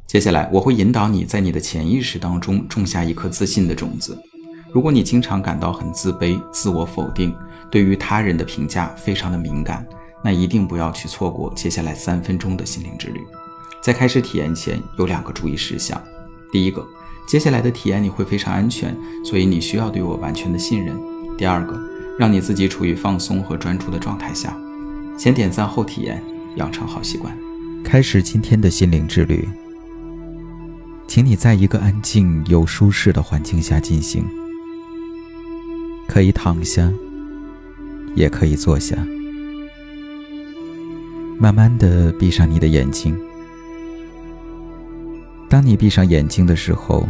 接下来我会引导你在你的潜意识当中种下一颗自信的种子。如果你经常感到很自卑、自我否定，对于他人的评价非常的敏感，那一定不要去错过接下来3分钟的心灵之旅。在开始体验前有2个注意事项。第一个，接下来的体验你会非常安全，所以你需要对我完全的信任。第二个，让你自己处于放松和专注的状态下，先点赞后体验，养成好习惯。开始今天的心灵之旅，请你在一个安静又舒适的环境下进行，可以躺下，也可以坐下，慢慢地闭上你的眼睛。当你闭上眼睛的时候，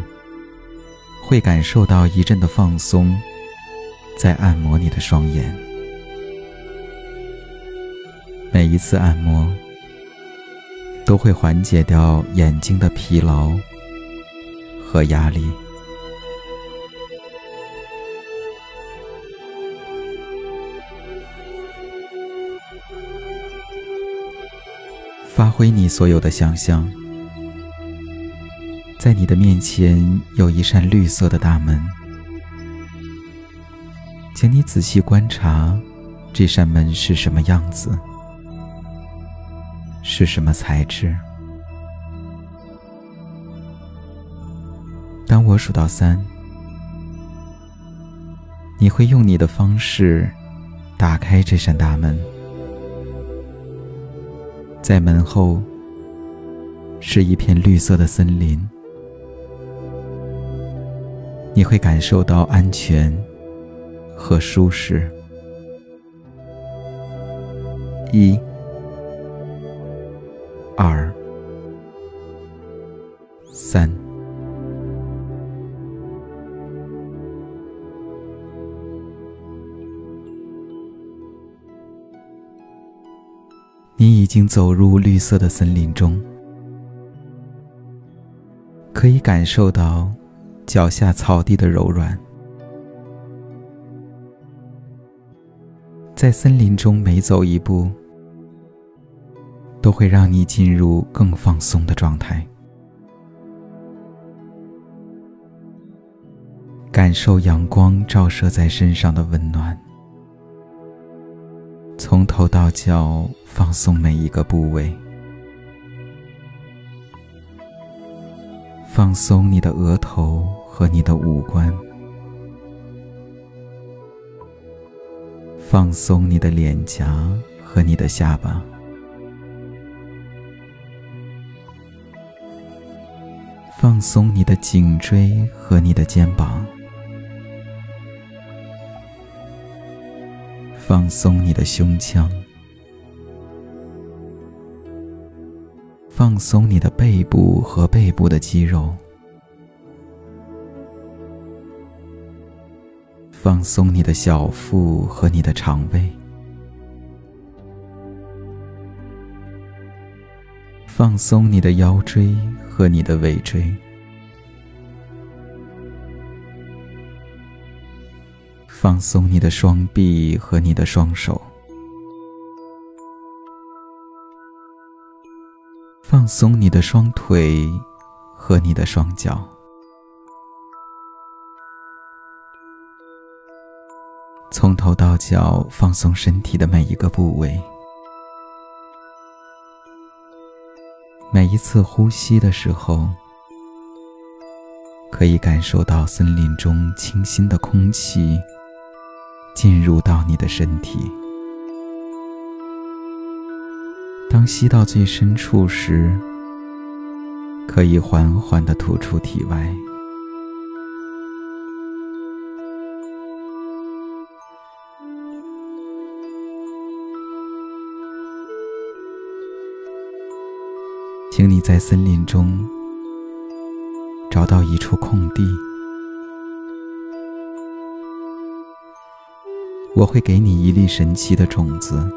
会感受到一阵的放松在按摩你的双眼。每一次按摩都会缓解掉眼睛的疲劳和压力。发挥你所有的想象，在你的面前有一扇绿色的大门，请你仔细观察这扇门是什么样子，是什么材质。当我数到3，你会用你的方式打开这扇大门。在门后是一片绿色的森林，你会感受到安全和舒适。1、2、3。你已经走入绿色的森林中，可以感受到脚下草地的柔软。在森林中每走一步，都会让你进入更放松的状态。感受阳光照射在身上的温暖，从头到脚放松每一个部位，放松你的额头和你的五官，放松你的脸颊和你的下巴，放松你的颈椎和你的肩膀，放松你的胸腔，放松你的背部和背部的肌肉，放松你的小腹和你的肠胃，放松你的腰椎和你的尾椎，放松你的双臂和你的双手，放松你的双腿和你的双脚，从头到脚放松身体的每一个部位。每一次呼吸的时候，可以感受到森林中清新的空气进入到你的身体。当吸到最深处时，可以缓缓地吐出体外。请你在森林中找到一处空地，我会给你一粒神奇的种子，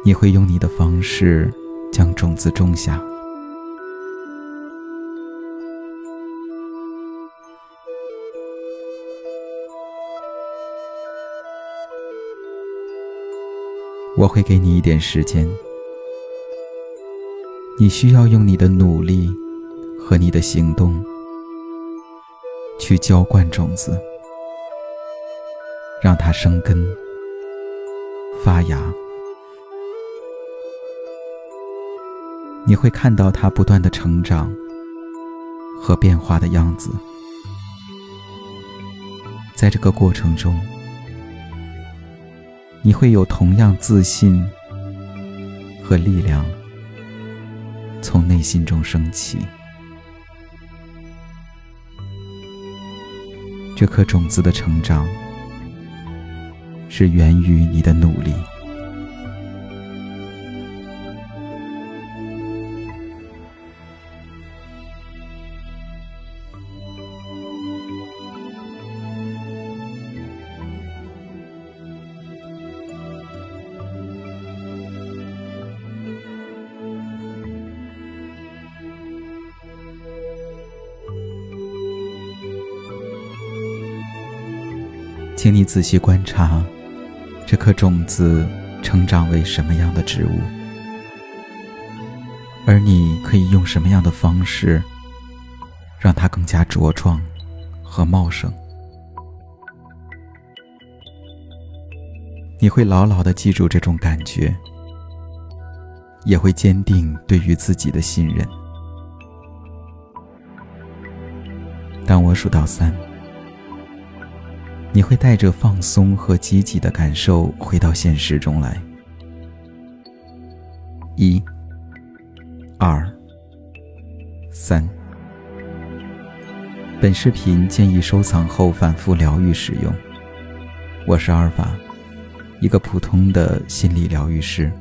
你会用你的方式将种子种下。我会给你一点时间，你需要用你的努力和你的行动去浇灌种子，让它生根发芽。你会看到它不断的成长和变化的样子。在这个过程中，你会有同样自信和力量从内心中升起。这颗种子的成长是源于你的努力。请你仔细观察这颗种子成长为什么样的植物，而你可以用什么样的方式让它更加茁壮和茂盛。你会牢牢地记住这种感觉，也会坚定对于自己的信任。当我数到3，你会带着放松和积极的感受回到现实中来。1、2、3。本视频建议收藏后反复疗愈使用。我是阿尔法，一个普通的心理疗愈师。